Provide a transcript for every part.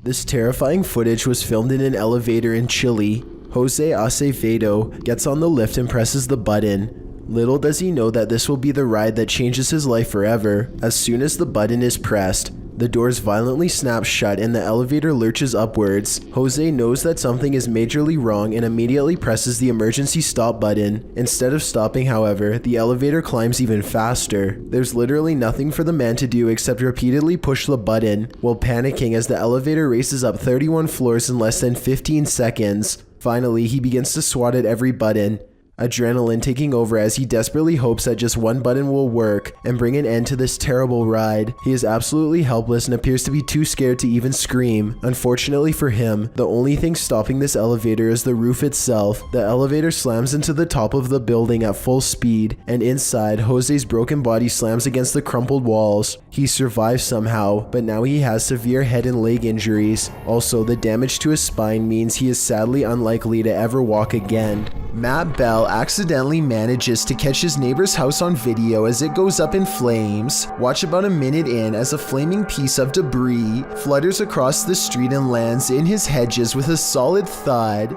This terrifying footage was filmed in an elevator in Chile. Jose Acevedo gets on the lift and presses the button. Little does he know that this will be the ride that changes his life forever. As soon as the button is pressed, the doors violently snap shut and the elevator lurches upwards. Jose knows that something is majorly wrong and immediately presses the emergency stop button. Instead of stopping, however, the elevator climbs even faster. There's literally nothing for the man to do except repeatedly push the button, while panicking as the elevator races up 31 floors in less than 15 seconds. Finally, he begins to swat at every button, adrenaline taking over as he desperately hopes that just one button will work and bring an end to this terrible ride. He is absolutely helpless and appears to be too scared to even scream. Unfortunately for him, the only thing stopping this elevator is the roof itself. The elevator slams into the top of the building at full speed, and inside, Jose's broken body slams against the crumpled walls. He survives somehow, but now he has severe head and leg injuries. Also, the damage to his spine means he is sadly unlikely to ever walk again. Matt Bell accidentally manages to catch his neighbor's house on video as it goes up in flames. Watch about a minute in as a flaming piece of debris flutters across the street and lands in his hedges with a solid thud.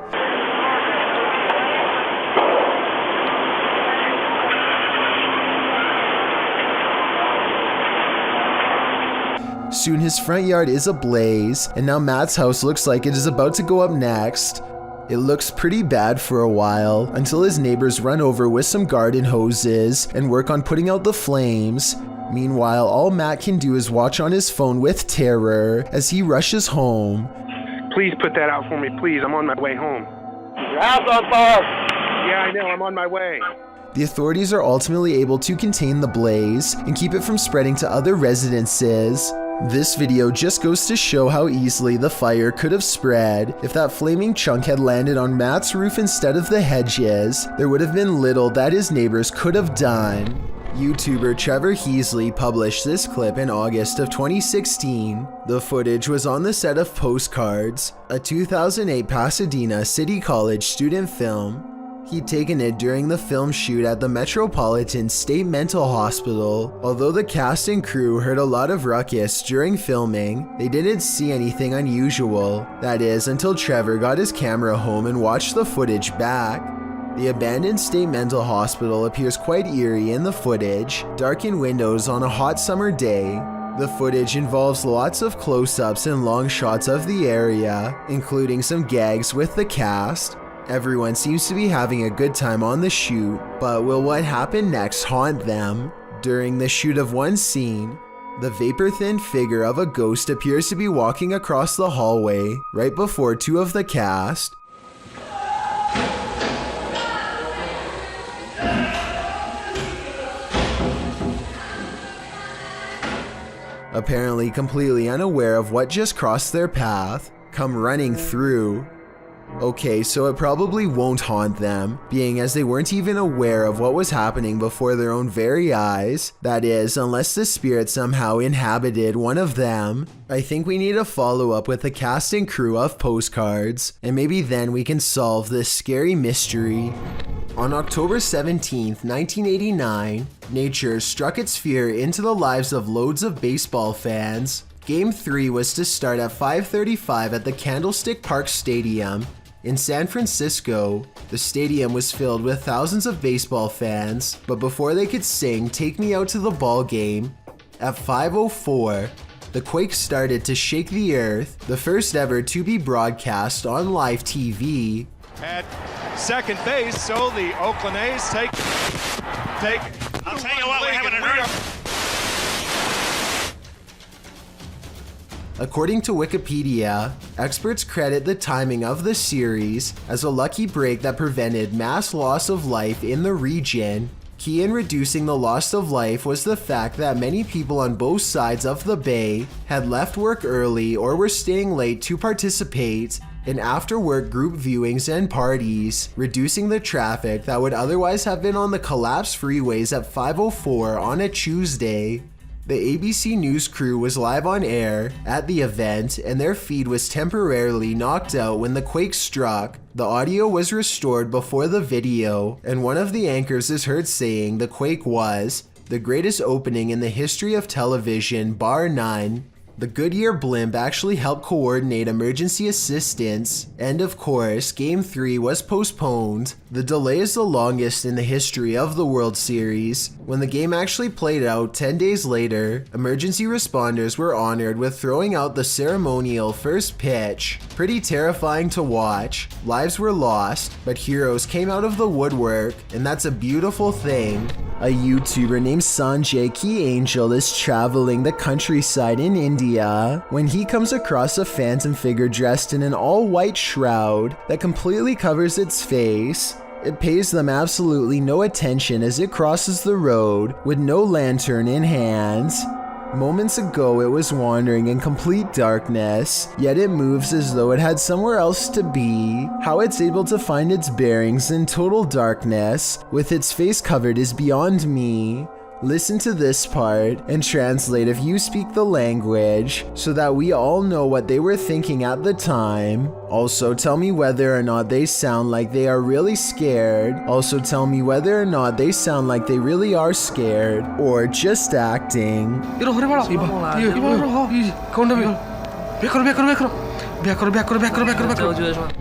Soon his front yard is ablaze, and now Matt's house looks like it is about to go up next. It looks pretty bad for a while, until his neighbors run over with some garden hoses and work on putting out the flames. Meanwhile, all Matt can do is watch on his phone with terror as he rushes home. Please put that out for me, please. I'm on my way home. Your house on fire! Yeah, I know. I'm on my way. The authorities are ultimately able to contain the blaze and keep it from spreading to other residences. This video just goes to show how easily the fire could have spread. If that flaming chunk had landed on Matt's roof instead of the hedges, there would have been little that his neighbors could have done. YouTuber Trevor Heasley published this clip in August of 2016. The footage was on the set of Postcards, a 2008 Pasadena City College student film. He'd taken it during the film shoot at the Metropolitan State Mental Hospital. Although the cast and crew heard a lot of ruckus during filming, they didn't see anything unusual. That is, until Trevor got his camera home and watched the footage back. The abandoned state mental hospital appears quite eerie in the footage, darkened windows on a hot summer day. The footage involves lots of close-ups and long shots of the area, including some gags with the cast. Everyone seems to be having a good time on the shoot, but will what happened next haunt them? During the shoot of one scene, the vapor-thin figure of a ghost appears to be walking across the hallway right before two of the cast. Apparently completely unaware of what just crossed their path, come running through. Okay, so it probably won't haunt them, being as they weren't even aware of what was happening before their own very eyes. That is, unless the spirit somehow inhabited one of them. I think we need to follow up with the cast and crew of Postcards, and maybe then we can solve this scary mystery. On October 17th, 1989, nature struck its fear into the lives of loads of baseball fans. Game 3 was to start at 5:35 at the Candlestick Park Stadium. In San Francisco, the stadium was filled with thousands of baseball fans, but before they could sing "Take Me Out to the Ball Game," at 5:04, the quake started to shake the earth, the first ever to be broadcast on live TV. At second base, so the Oakland A's take. I'll tell you what, we're having an earth. According to Wikipedia, experts credit the timing of the series as a lucky break that prevented mass loss of life in the region. Key in reducing the loss of life was the fact that many people on both sides of the bay had left work early or were staying late to participate in after-work group viewings and parties, reducing the traffic that would otherwise have been on the collapsed freeways at 5:04 on a Tuesday. The ABC News crew was live on air at the event, and their feed was temporarily knocked out when the quake struck. The audio was restored before the video, and one of the anchors is heard saying the quake was the greatest opening in the history of television, bar none. The Goodyear blimp actually helped coordinate emergency assistance, and of course, Game 3 was postponed. The delay is the longest in the history of the World Series. When the game actually played out 10 days later, emergency responders were honored with throwing out the ceremonial first pitch. Pretty terrifying to watch. Lives were lost, but heroes came out of the woodwork, and that's a beautiful thing. A YouTuber named Sanjay Key Angel is traveling the countryside in India when he comes across a phantom figure dressed in an all-white shroud that completely covers its face. It pays them absolutely no attention as it crosses the road with no lantern in hand. Moments ago, it was wandering in complete darkness, yet it moves as though it had somewhere else to be. How it's able to find its bearings in total darkness, with its face covered, is beyond me. Listen to this part and translate if you speak the language so that we all know what they were thinking at the time. Also, tell me whether or not they sound like they are really scared. Also, tell me whether or not they sound like they really are scared or just acting.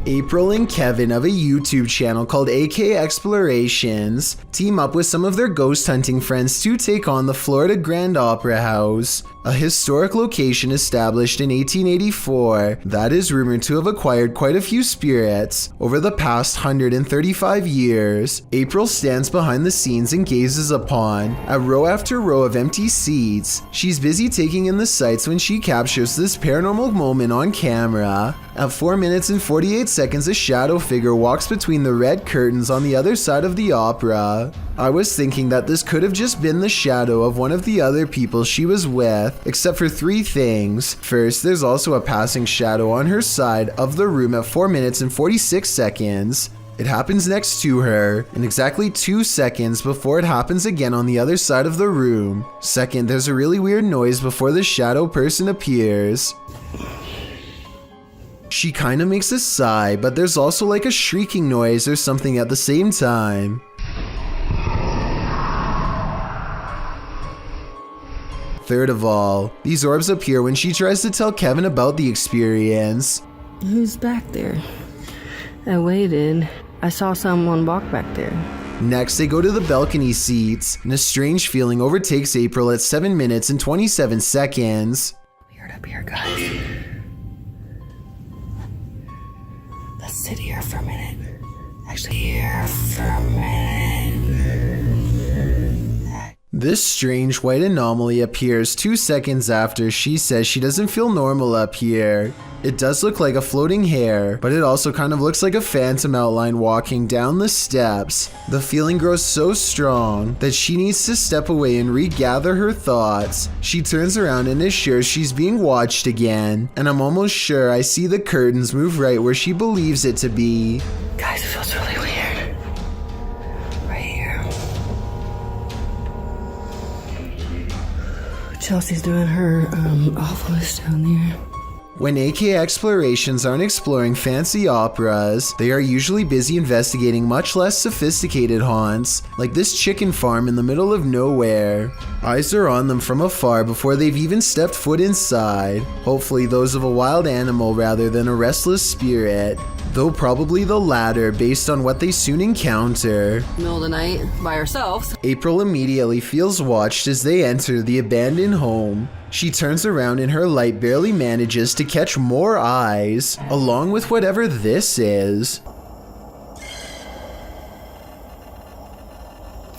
April and Kevin of a YouTube channel called AK Explorations team up with some of their ghost hunting friends to take on the Florida Grand Opera House, a historic location established in 1884 that is rumored to have acquired quite a few spirits over the past 135 years. April stands behind the scenes and gazes upon a row after row of empty seats. She's busy taking in the sights when she captures this paranormal moment on camera. At 4 minutes and 48 seconds, a shadow figure walks between the red curtains on the other side of the opera. I was thinking that this could have just been the shadow of one of the other people she was with, except for 3 things. First, there's also a passing shadow on her side of the room at 4 minutes and 46 seconds. It happens next to her, in exactly 2 seconds before it happens again on the other side of the room. Second, there's a really weird noise before the shadow person appears. She kinda makes a sigh, but there's also like a shrieking noise or something at the same time. Third of all, these orbs appear when she tries to tell Kevin about the experience. Who's back there? I waited. I saw someone walk back there. Next, they go to the balcony seats, and a strange feeling overtakes April at 7 minutes and 27 seconds. Weird up here, guys. Let's sit here for a minute. Actually, here for a minute. This strange white anomaly appears 2 seconds after she says she doesn't feel normal up here. It does look like a floating hair, but it also kind of looks like a phantom outline walking down the steps. The feeling grows so strong that she needs to step away and regather her thoughts. She turns around and is sure she's being watched again, and I'm almost sure I see the curtains move right where she believes it to be. Guys, it feels really weird. Right here. Chelsea's doing her awfulest down there. When AK Explorations aren't exploring fancy operas, they are usually busy investigating much less sophisticated haunts, like this chicken farm in the middle of nowhere. Eyes are on them from afar before they've even stepped foot inside, hopefully those of a wild animal rather than a restless spirit, though probably the latter based on what they soon encounter. Middle of the night, by ourselves. April immediately feels watched as they enter the abandoned home. She turns around and her light barely manages to catch more eyes, along with whatever this is.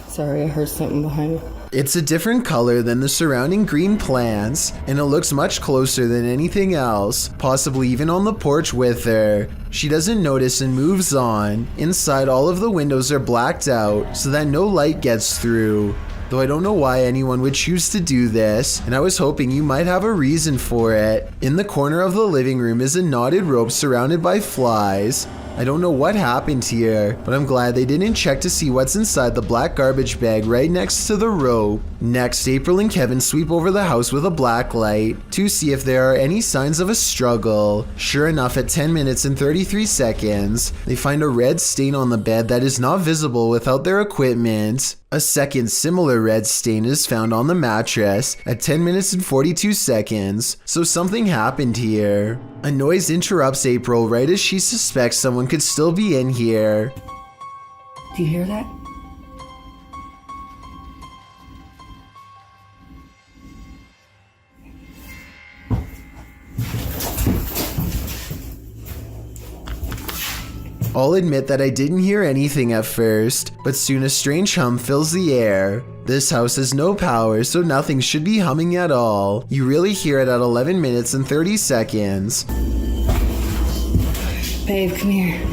Sorry, I heard something behind me. It's a different color than the surrounding green plants, and it looks much closer than anything else, possibly even on the porch with her. She doesn't notice and moves on. Inside, all of the windows are blacked out so that no light gets through. Though I don't know why anyone would choose to do this, and I was hoping you might have a reason for it. In the corner of the living room is a knotted rope surrounded by flies. I don't know what happened here, but I'm glad they didn't check to see what's inside the black garbage bag right next to the rope. Next, April and Kevin sweep over the house with a black light to see if there are any signs of a struggle. Sure enough, at 10 minutes and 33 seconds, they find a red stain on the bed that is not visible without their equipment. A second similar red stain is found on the mattress at 10 minutes and 42 seconds, so something happened here. A noise interrupts April right as she suspects someone could still be in here. Do you hear that? I'll admit that I didn't hear anything at first, but soon a strange hum fills the air. This house has no power, so nothing should be humming at all. You really hear it at 11 minutes and 30 seconds. Babe, come here.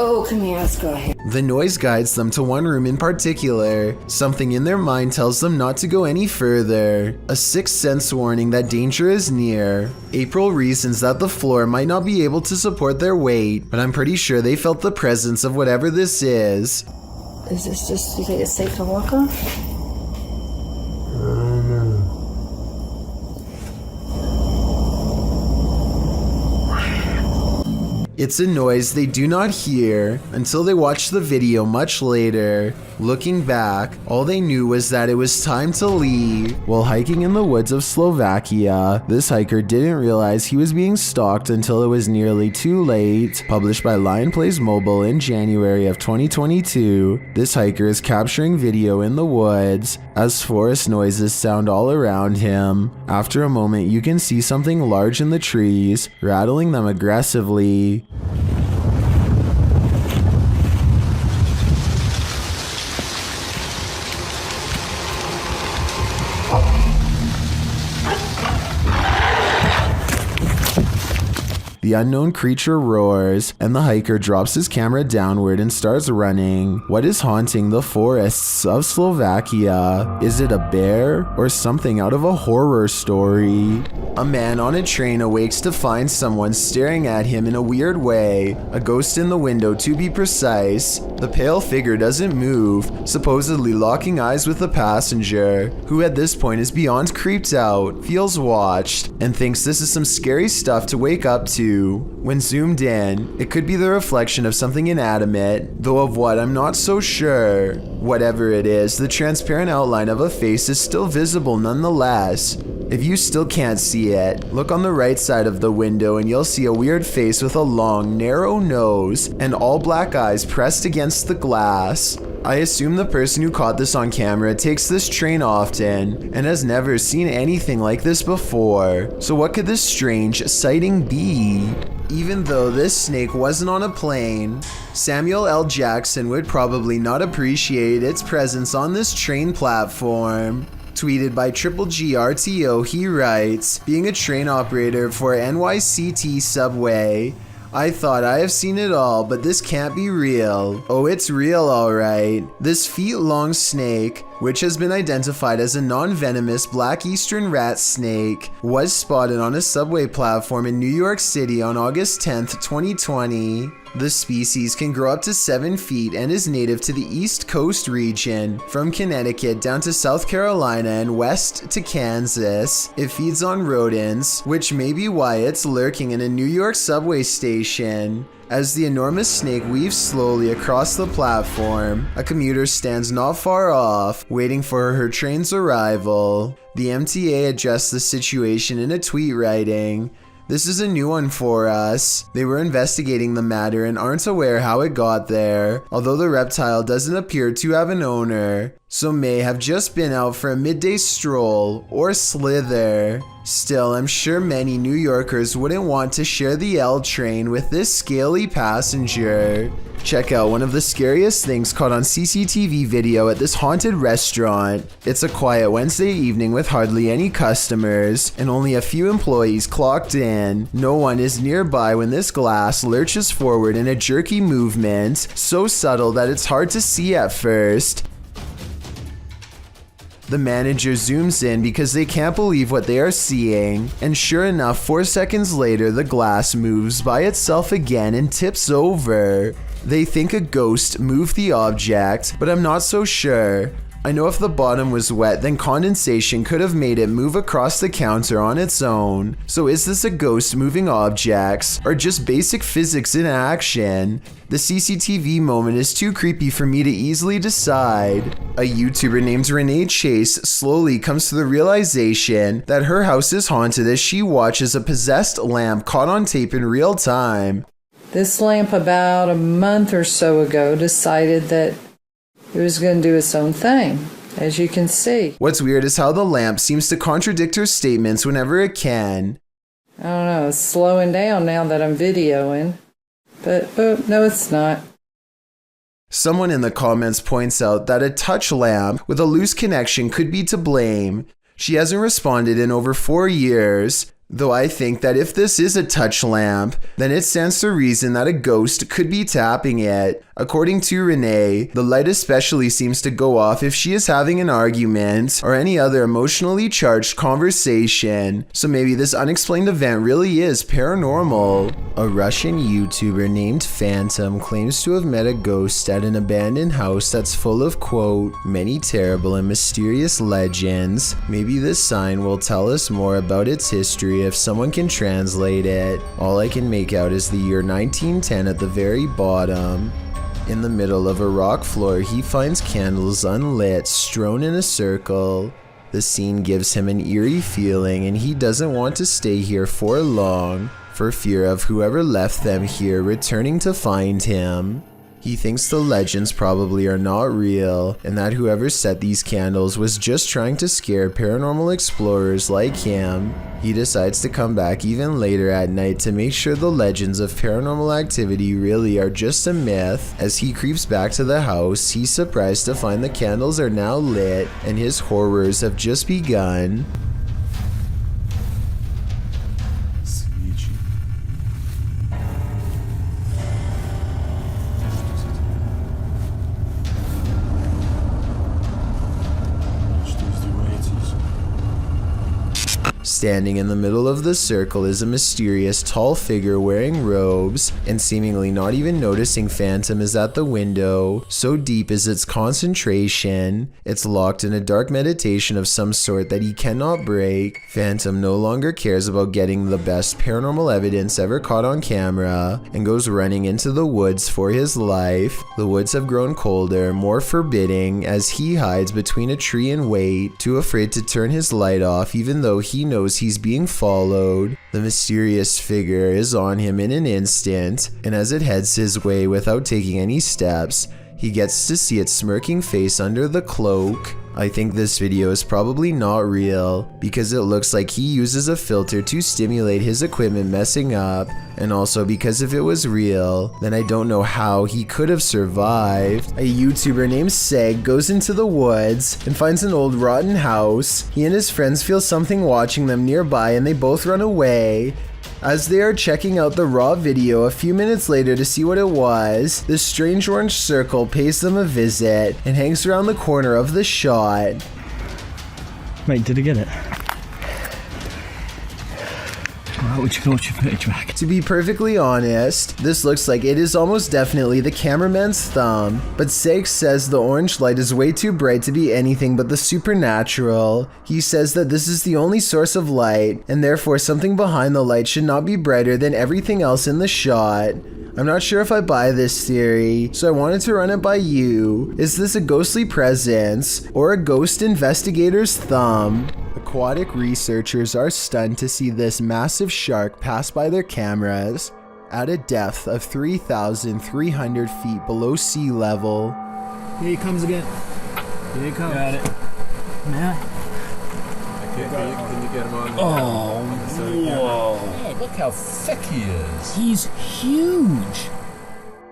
Oh, come here, let's go ahead. The noise guides them to one room in particular. Something in their mind tells them not to go any further. A sixth sense warning that danger is near. April reasons that the floor might not be able to support their weight, but I'm pretty sure they felt the presence of whatever this is. Is this just, you think it's safe to walk on? It's a noise they do not hear until they watch the video much later. Looking back, all they knew was that it was time to leave. While hiking in the woods of Slovakia, this hiker didn't realize he was being stalked until it was nearly too late. Published by Lion Plays Mobile in January of 2022, this hiker is capturing video in the woods as forest noises sound all around him. After a moment, you can see something large in the trees, rattling them aggressively. The unknown creature roars, and the hiker drops his camera downward and starts running. What is haunting the forests of Slovakia? Is it a bear or something out of a horror story? A man on a train awakes to find someone staring at him in a weird way, a ghost in the window to be precise. The pale figure doesn't move, supposedly locking eyes with the passenger, who at this point is beyond creeped out, feels watched, and thinks this is some scary stuff to wake up to. When zoomed in, it could be the reflection of something inanimate, though of what I'm not so sure. Whatever it is, the transparent outline of a face is still visible nonetheless. If you still can't see it, look on the right side of the window and you'll see a weird face with a long, narrow nose and all black eyes pressed against the glass. I assume the person who caught this on camera takes this train often and has never seen anything like this before. So what could this strange sighting be? Even though this snake wasn't on a plane, Samuel L. Jackson would probably not appreciate its presence on this train platform. Tweeted by Triple GRTO, he writes, being a train operator for NYCT Subway, I thought I have seen it all, but this can't be real. Oh, it's real alright. This feet-long snake, which has been identified as a non-venomous black eastern rat snake, was spotted on a subway platform in New York City on August 10th, 2020. The species can grow up to 7 feet and is native to the East Coast region, from Connecticut down to South Carolina and west to Kansas. It feeds on rodents, which may be why it's lurking in a New York subway station. As the enormous snake weaves slowly across the platform, a commuter stands not far off, waiting for her train's arrival. The MTA addressed the situation in a tweet writing, "This is a new one for us. They were investigating the matter and aren't aware how it got there, although the reptile doesn't appear to have an owner, so may have just been out for a midday stroll or slither. Still, I'm sure many New Yorkers wouldn't want to share the L train with this scaly passenger." Check out one of the scariest things caught on CCTV video at this haunted restaurant. It's a quiet Wednesday evening with hardly any customers and only a few employees clocked in. No one is nearby when this glass lurches forward in a jerky movement, so subtle that it's hard to see at first. The manager zooms in because they can't believe what they are seeing, and sure enough, 4 seconds later, the glass moves by itself again and tips over. They think a ghost moved the object, but I'm not so sure. I know if the bottom was wet, then condensation could have made it move across the counter on its own. So is this a ghost moving objects, or just basic physics in action? The CCTV moment is too creepy for me to easily decide. A YouTuber named Renee Chase slowly comes to the realization that her house is haunted as she watches a possessed lamp caught on tape in real time. This lamp about a month or so ago decided that it was going to do its own thing, as you can see. What's weird is how the lamp seems to contradict her statements whenever it can. I don't know, it's slowing down now that I'm videoing. But no, it's not. Someone in the comments points out that a touch lamp with a loose connection could be to blame. She hasn't responded in over 4 years. Though I think that if this is a touch lamp, then it stands to reason that a ghost could be tapping it. According to Renee, the light especially seems to go off if she is having an argument or any other emotionally charged conversation. So maybe this unexplained event really is paranormal. A Russian YouTuber named Phantom claims to have met a ghost at an abandoned house that's full of, quote, many terrible and mysterious legends. Maybe this sign will tell us more about its history if someone can translate it. All I can make out is the year 1910 at the very bottom. In the middle of a rock floor, he finds candles unlit, strewn in a circle. The scene gives him an eerie feeling, and he doesn't want to stay here for long, for fear of whoever left them here returning to find him. He thinks the legends probably are not real, and that whoever set these candles was just trying to scare paranormal explorers like him. He decides to come back even later at night to make sure the legends of paranormal activity really are just a myth. As he creeps back to the house, he's surprised to find the candles are now lit, and his horrors have just begun. Standing in the middle of the circle is a mysterious tall figure wearing robes, and seemingly not even noticing Phantom is at the window. So deep is its concentration, it's locked in a dark meditation of some sort that he cannot break. Phantom no longer cares about getting the best paranormal evidence ever caught on camera, and goes running into the woods for his life. The woods have grown colder, more forbidding, as he hides between a tree and wait, too afraid to turn his light off even though he knows he's being followed. The mysterious figure is on him in an instant, and as it heads his way without taking any steps, he gets to see its smirking face under the cloak. I think this video is probably not real, because it looks like he uses a filter to stimulate his equipment messing up, and also because if it was real, then I don't know how he could have survived. A YouTuber named Seg goes into the woods and finds an old rotten house. He and his friends feel something watching them nearby, and they both run away. As they are checking out the raw video a few minutes later to see what it was, this strange orange circle pays them a visit and hangs around the corner of the shot. Mate, did I get it? Alright, would you go watch your footage back? To be perfectly honest, this looks like it is almost definitely the cameraman's thumb, but Seg says the orange light is way too bright to be anything but the supernatural. He says that this is the only source of light, and therefore something behind the light should not be brighter than everything else in the shot. I'm not sure if I buy this theory, so I wanted to run it by you. Is this a ghostly presence, or a ghost investigator's thumb? Aquatic researchers are stunned to see this massive shark pass by their cameras at a depth of 3,300 feet below sea level. Here he comes again. Here he comes. Got it. May I? Can you get him on? Oh, whoa. Look how thick he is. He's huge.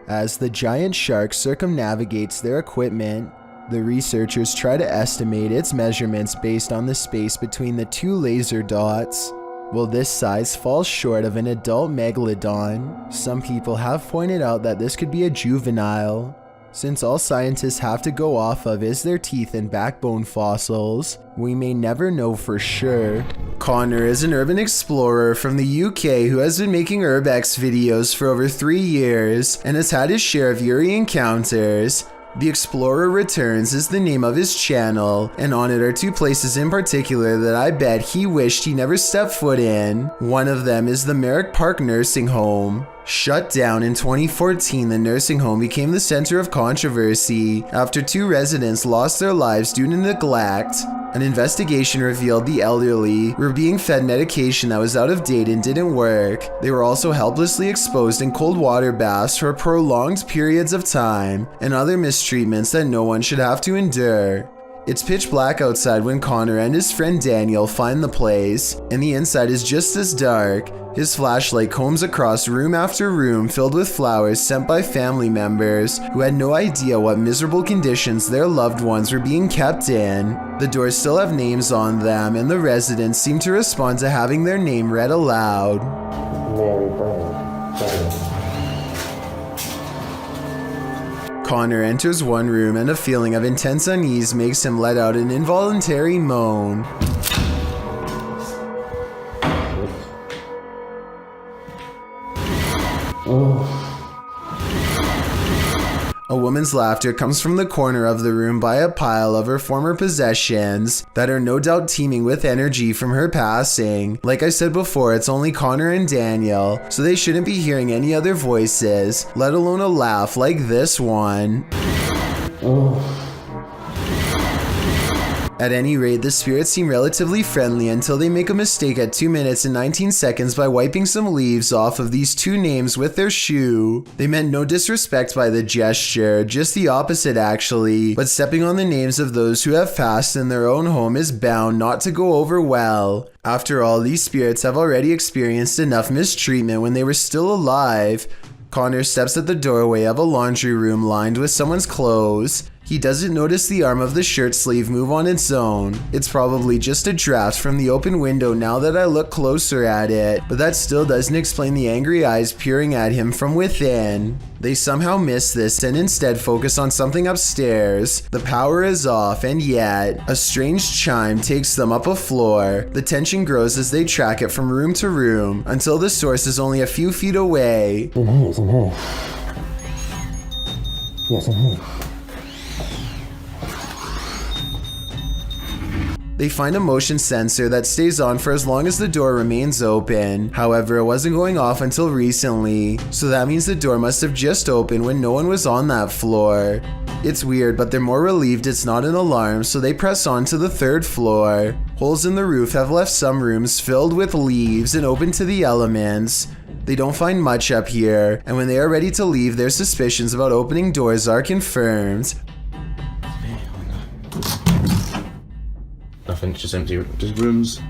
As the giant shark circumnavigates their equipment, the researchers try to estimate its measurements based on the space between the two laser dots. Well, this size falls short of an adult megalodon. Some people have pointed out that this could be a juvenile. Since all scientists have to go off of is their teeth and backbone fossils, we may never know for sure. Connor is an urban explorer from the UK who has been making urbex videos for over 3 years and has had his share of eerie encounters. The Explorer Returns is the name of his channel, and on it are two places in particular that I bet he wished he never stepped foot in. One of them is the Merrick Park nursing home. Shut down in 2014, the nursing home became the center of controversy after 2 residents lost their lives due to neglect. An investigation revealed the elderly were being fed medication that was out of date and didn't work. They were also helplessly exposed in cold water baths for prolonged periods of time, and other mistreatments that no one should have to endure. It's pitch black outside when Connor and his friend Daniel find the place, and the inside is just as dark. His flashlight combs across room after room filled with flowers sent by family members who had no idea what miserable conditions their loved ones were being kept in. The doors still have names on them, and the residents seem to respond to having their name read aloud. Connor enters one room and a feeling of intense unease makes him let out an involuntary moan. A woman's laughter comes from the corner of the room by a pile of her former possessions that are no doubt teeming with energy from her passing. Like I said before, it's only Connor and Daniel, so they shouldn't be hearing any other voices, let alone a laugh like this one. At any rate, the spirits seem relatively friendly until they make a mistake at 2 minutes and 19 seconds by wiping some leaves off of these 2 names with their shoe. They meant no disrespect by the gesture, just the opposite actually, but stepping on the names of those who have passed in their own home is bound not to go over well. After all, these spirits have already experienced enough mistreatment when they were still alive. Connor steps at the doorway of a laundry room lined with someone's clothes. He doesn't notice the arm of the shirt sleeve move on its own. It's probably just a draft from the open window now that I look closer at it, but that still doesn't explain the angry eyes peering at him from within. They somehow miss this and instead focus on something upstairs. The power is off, and yet a strange chime takes them up a floor. The tension grows as they track it from room to room until the source is only a few feet away. In here, it's in here. Yes, in here. They find a motion sensor that stays on for as long as the door remains open. However, it wasn't going off until recently, so that means the door must have just opened when no one was on that floor. It's weird, but they're more relieved it's not an alarm, so they press on to the 3rd floor. Holes in the roof have left some rooms filled with leaves and open to the elements. They don't find much up here, and when they are ready to leave, their suspicions about opening doors are confirmed. Nothing, just empty, just rooms.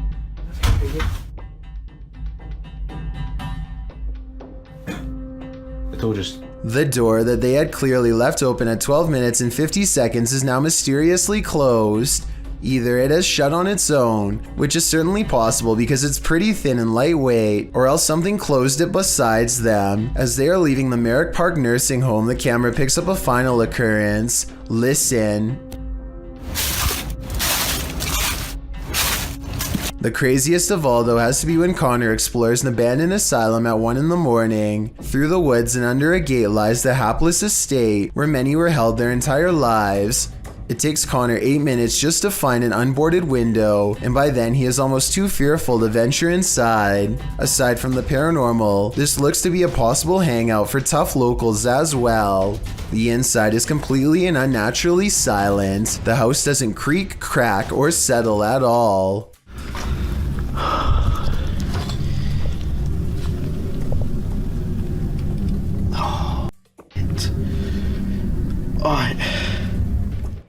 I told you. The door that they had clearly left open at 12 minutes and 50 seconds is now mysteriously closed. Either it has shut on its own, which is certainly possible because it's pretty thin and lightweight, or else something closed it besides them. As they are leaving the Merrick Park nursing home, the camera picks up a final occurrence. Listen. The craziest of all though has to be when Connor explores an abandoned asylum at 1 in the morning. Through the woods and under a gate lies the hapless estate where many were held their entire lives. It takes Connor 8 minutes just to find an unboarded window, and by then he is almost too fearful to venture inside. Aside from the paranormal, this looks to be a possible hangout for tough locals as well. The inside is completely and unnaturally silent. The house doesn't creak, crack, or settle at all.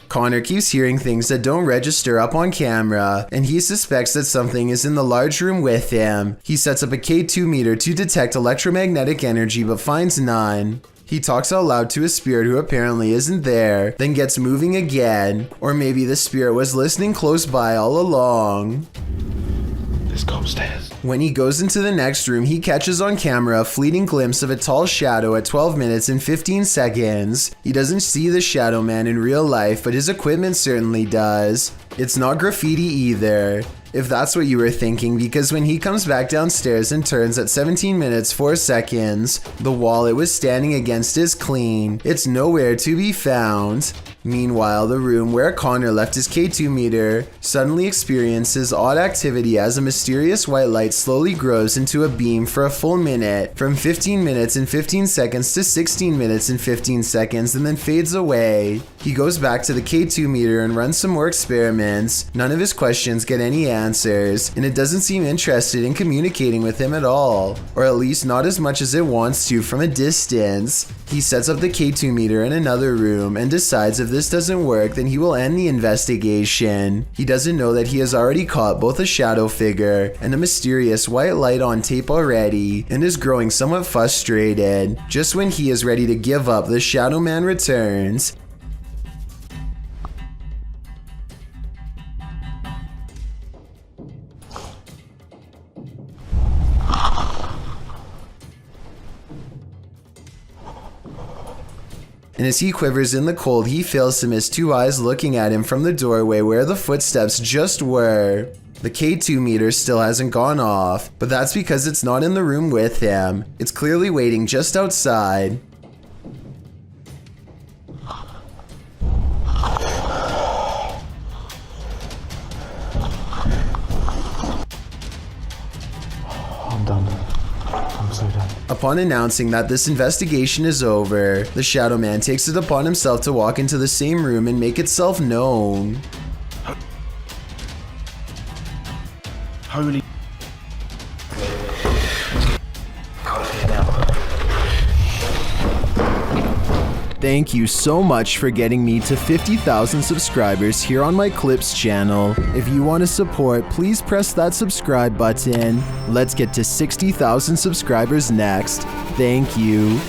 Connor keeps hearing things that don't register up on camera, and he suspects that something is in the large room with him. He sets up a K2 meter to detect electromagnetic energy but finds none. He talks out loud to a spirit who apparently isn't there, then gets moving again. Or maybe the spirit was listening close by all along. Let's go upstairs. When he goes into the next room, he catches on camera a fleeting glimpse of a tall shadow at 12 minutes and 15 seconds. He doesn't see the shadow man in real life, but his equipment certainly does. It's not graffiti either. if that's what you were thinking, because when he comes back downstairs and turns at 17 minutes 4 seconds, the wall it was standing against is clean. It's nowhere to be found. Meanwhile, the room where Connor left his K2 meter suddenly experiences odd activity as a mysterious white light slowly grows into a beam for a full minute, from 15 minutes and 15 seconds to 16 minutes and 15 seconds, and then fades away. He goes back to the K2 meter and runs some more experiments. None of his questions get any answers, and it doesn't seem interested in communicating with him at all, or at least not as much as it wants to from a distance. He sets up the K2 meter in another room and decides if this doesn't work, then he will end the investigation. He doesn't know that he has already caught both a shadow figure and a mysterious white light on tape already, and is growing somewhat frustrated. Just when he is ready to give up, the Shadow Man returns. And as he quivers in the cold, he fails to miss two eyes looking at him from the doorway where the footsteps just were. The K2 meter still hasn't gone off, but that's because it's not in the room with him. It's clearly waiting just outside. I'm done. I'm so done. Upon announcing that this investigation is over, the Shadow Man takes it upon himself to walk into the same room and make itself known. Holy. Thank you so much for getting me to 50,000 subscribers here on my Clips channel. If you want to support, please press that subscribe button. Let's get to 60,000 subscribers next. Thank you.